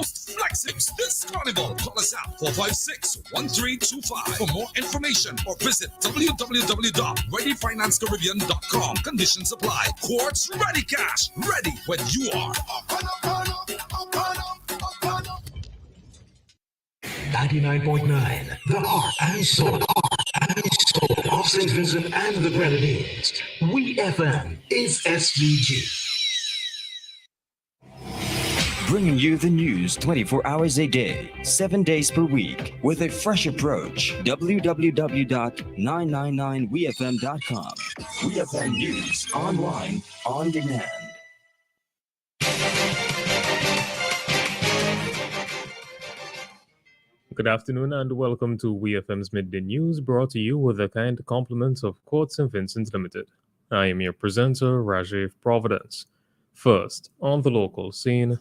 Flexibles this carnival. Call us out 456-1325 for more information or visit www.readyfinancecaribbean.com. Conditions apply. Quartz Ready Cash. Ready when you are. 99.9, the heart and soul of St. Vincent and the Grenadines. WEFM is SVG. Bringing you the news 24 hours a day, 7 days per week, with a fresh approach. www.999wefm.com. WeFM News, online, on demand. Good afternoon and welcome to WeFM's Midday News, brought to you with the kind compliments of Quartz St. Vincent Limited. I am your presenter, Rajiv Providence. First, on the local scene.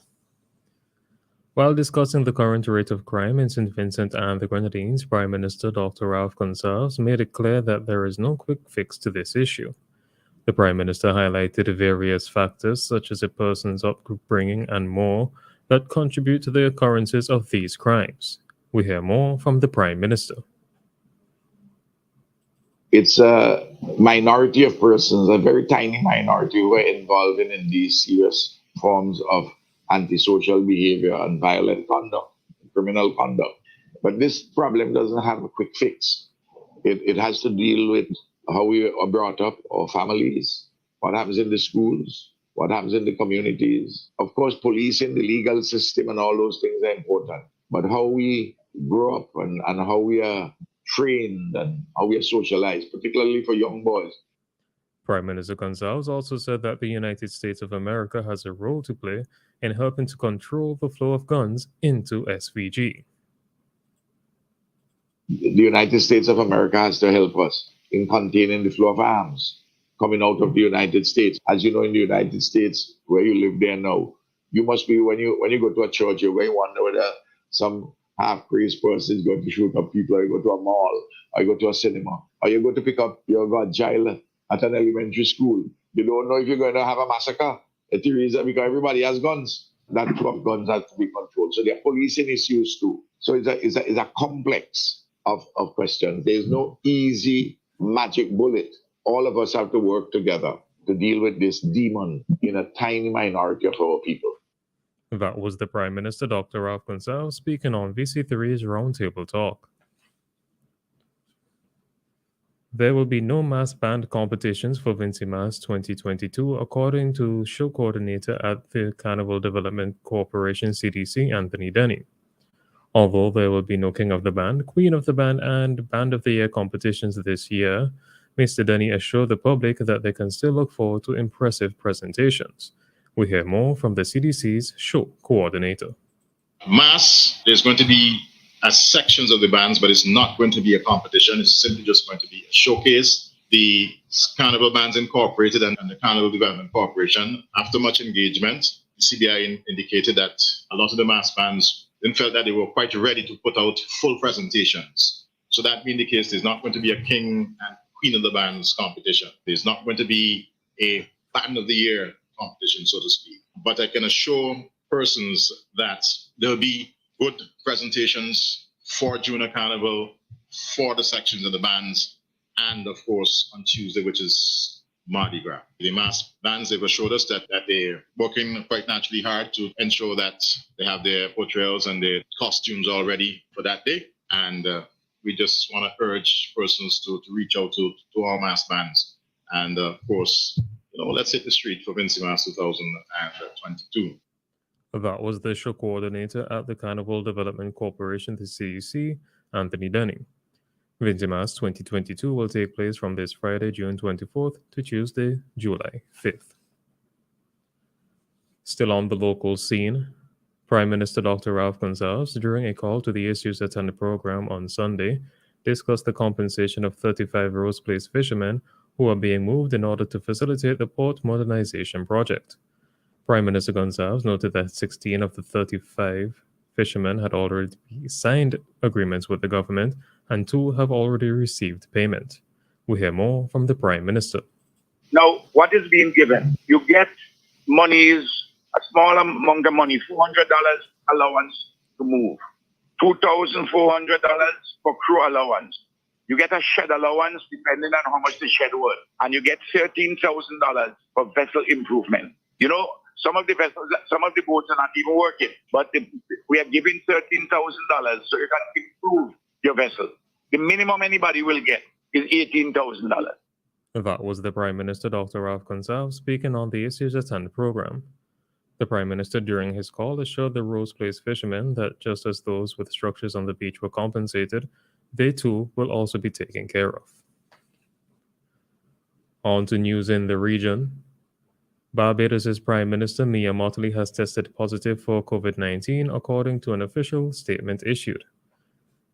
While discussing the current rate of crime in St. Vincent and the Grenadines, Prime Minister Dr. Ralph Gonsalves made it clear that there is no quick fix to this issue. The Prime Minister highlighted various factors such as a person's upbringing and more that contribute to the occurrences of these crimes. We hear more from the Prime Minister. It's a minority of persons, a very tiny minority, who are involved in these serious forms of antisocial behavior and violent conduct, criminal conduct. But this problem doesn't have a quick fix. It has to deal with how we are brought up, our families, what happens in the schools, what happens in the communities. Of course, policing, the legal system, and all those things are important. But how we grow up and how we are trained and how we are socialized, particularly for young boys. Prime Minister Gonsalves also said that the United States of America has a role to play in helping to control the flow of guns into SVG. The United States of America has to help us in containing the flow of arms coming out of the United States. As you know, in the United States, where you live there now, you must be, when you go to a church, you're going to wonder whether some half-crazed person is going to shoot up people, or you go to a mall, or you go to a cinema, or you go to pick up your godchild at an elementary school. You don't know if you're going to have a massacre. It's the reason because everybody has guns. That flow of guns has to be controlled. So there are policing issues too. So it's a complex of questions. There's no easy magic bullet. All of us have to work together to deal with this demon in a tiny minority of our people. That was the Prime Minister, Dr. Ralph Gonsalves, speaking on VC3's Roundtable Talk. There will be no mass band competitions for Vincimas 2022, according to show coordinator at the Carnival Development Corporation CDC, Anthony Denny. Although there will be no King of the Band, Queen of the Band, and Band of the Year competitions this year, Mr. Denny assured the public that they can still look forward to impressive presentations. We hear more from the CDC's show coordinator. Mass, there's going to be sections of the bands, but it's not going to be a competition. It's simply just going to be a showcase. The Carnival Bands Incorporated and the Carnival Development Corporation, after much engagement, the CBI indicated that a lot of the mass bands then felt that they were quite ready to put out full presentations. So that being the case, there's not going to be a King and Queen of the Bands competition. There's not going to be a Band of the Year competition, so to speak. But I can assure persons that there'll be good presentations for Junior Carnival, for the sections of the bands, and of course on Tuesday, which is Mardi Gras. The mass bands, they've assured us that they're working quite naturally hard to ensure that they have their portrayals and their costumes all ready for that day. And we just want to urge persons to reach out to our mass bands. And of course, let's hit the street for Vincimas 2022. That was the show coordinator at the Carnival Development Corporation, the CDC, Anthony Denny. Vincimas 2022 will take place from this Friday, June 24th to Tuesday, July 5th. Still on the local scene, Prime Minister Dr. Ralph Gonsalves, during a call to the issues attend the program on Sunday, discussed the compensation of 35 Rose Place fishermen who are being moved in order to facilitate the port modernization project. Prime Minister Gonsalves noted that 16 of the 35 fishermen had already signed agreements with the government, and 2 have already received payment. We hear more from the Prime Minister. Now, what is being given? You get monies, a small amount of money, $400 allowance to move. $2,400 for crew allowance. You get a shed allowance depending on how much the shed worth. And you get $13,000 for vessel improvement. You know, some of the vessels, some of the boats are not even working, but we are giving $13,000 so you can improve your vessel. The minimum anybody will get is $18,000. That was the Prime Minister, Dr. Ralph Gonsalves, speaking on the issues at hand program. The Prime Minister, during his call, assured the Rose Place fishermen that just as those with structures on the beach were compensated, they too will also be taken care of. On to news in the region. Barbados' Prime Minister Mia Mottley has tested positive for COVID-19, according to an official statement issued.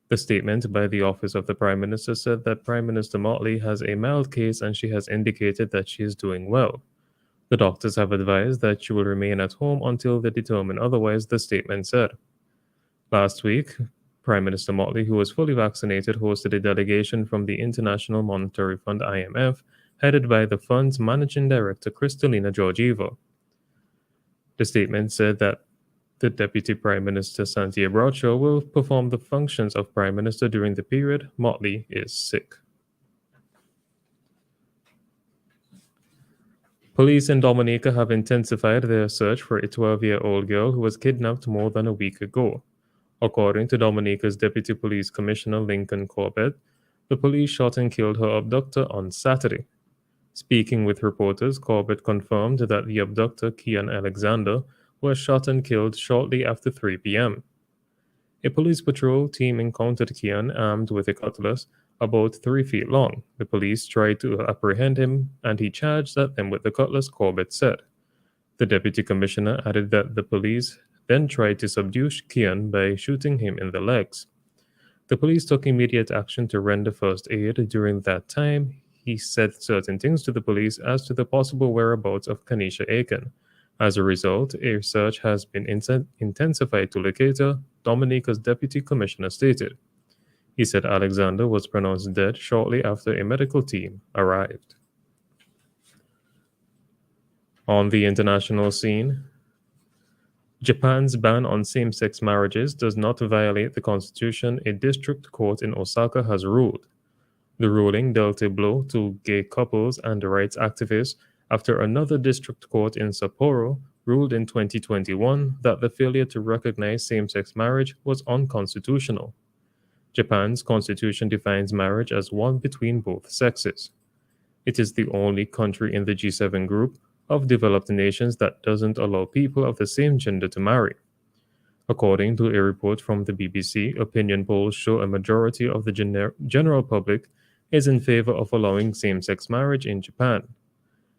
The statement by the Office of the Prime Minister said that Prime Minister Mottley has a mild case and she has indicated that she is doing well. The doctors have advised that she will remain at home until they determine otherwise, the statement said. Last week, Prime Minister Mottley, who was fully vaccinated, hosted a delegation from the International Monetary Fund (IMF), headed by the fund's managing director, Kristalina Georgieva. The statement said that the Deputy Prime Minister, Santia Bradshaw, will perform the functions of Prime Minister during the period Mottley is sick. Police in Dominica have intensified their search for a 12-year-old girl who was kidnapped more than a week ago. According to Dominica's Deputy Police Commissioner Lincoln Corbett, the police shot and killed her abductor on Saturday. Speaking with reporters, Corbett confirmed that the abductor, Kian Alexander, was shot and killed shortly after 3 p.m. A police patrol team encountered Kian armed with a cutlass about 3 feet long. The police tried to apprehend him, and he charged at them with the cutlass, Corbett said. The deputy commissioner added that the police then tried to subdue Kian by shooting him in the legs. The police took immediate action to render first aid. During that time, he said certain things to the police as to the possible whereabouts of Kanisha Aiken. As a result, a search has been intensified to locate her, Dominica's deputy commissioner stated. He said Alexander was pronounced dead shortly after a medical team arrived. On the international scene, Japan's ban on same-sex marriages does not violate the constitution, a district court in Osaka has ruled. The ruling dealt a blow to gay couples and rights activists after another district court in Sapporo ruled in 2021 that the failure to recognize same-sex marriage was unconstitutional. Japan's constitution defines marriage as one between both sexes. It is the only country in the G7 group of developed nations that doesn't allow people of the same gender to marry. According to a report from the BBC, opinion polls show a majority of the general public is in favor of allowing same-sex marriage in Japan.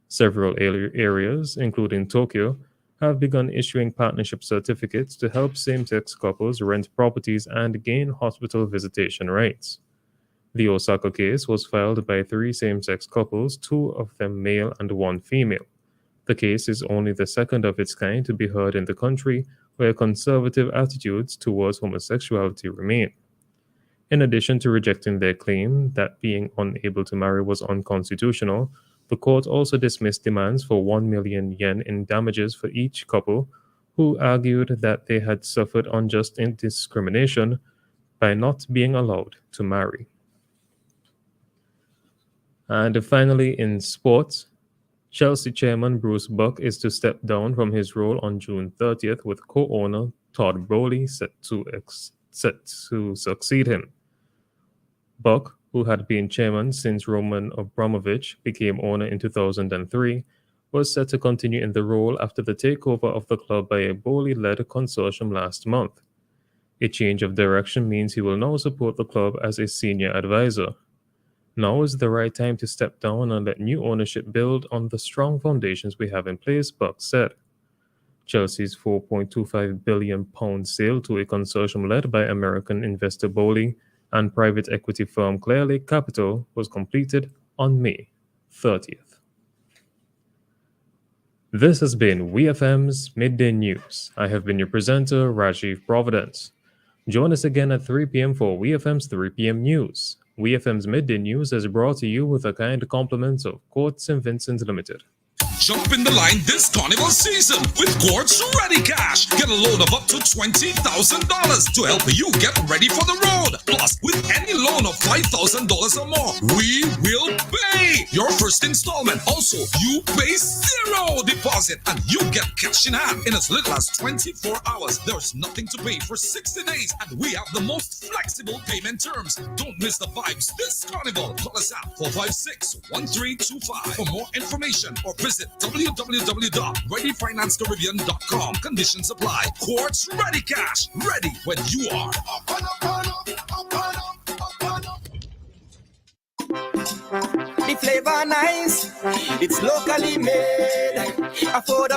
Several areas, including Tokyo, have begun issuing partnership certificates to help same-sex couples rent properties and gain hospital visitation rights. The Osaka case was filed by 3 same-sex couples, 2 of them male and 1 female. The case is only the second of its kind to be heard in the country where conservative attitudes towards homosexuality remain. In addition to rejecting their claim that being unable to marry was unconstitutional, the court also dismissed demands for 1 million yen in damages for each couple who argued that they had suffered unjust discrimination by not being allowed to marry. And finally, in sports, Chelsea chairman Bruce Buck is to step down from his role on June 30th, with co-owner Todd Bowley set to succeed him. Buck, who had been chairman since Roman Abramovich became owner in 2003, was set to continue in the role after the takeover of the club by a Bowley-led consortium last month. A change of direction means he will now support the club as a senior advisor. Now is the right time to step down and let new ownership build on the strong foundations we have in place, Buck said. Chelsea's £4.25 billion sale to a consortium led by American investor Bowley and private equity firm Clear Lake Capital was completed on May 30th. This has been WEFM's Midday News. I have been your presenter, Rajiv Providence. Join us again at 3 p.m. for WEFM's 3 p.m. News. WEFM's Midday News is brought to you with a kind compliments of Court St. Vincent Limited. Jump in the line this carnival season with Quartz Ready Cash. Get a loan of up to $20,000 to help you get ready for the road. Plus, with any loan of $5,000 or more, we will pay your first installment. Also, you pay zero deposit and you get cash in hand in as little as 24 hours. There's nothing to pay for 60 days and we have the most flexible payment terms. Don't miss the vibes this carnival. Call us at 456-1325 for more information or visit www.readyfinancecaribbean.com. Conditions apply. Quartz Ready Cash. Ready when you are. The flavor nice, it's locally made. Affordable.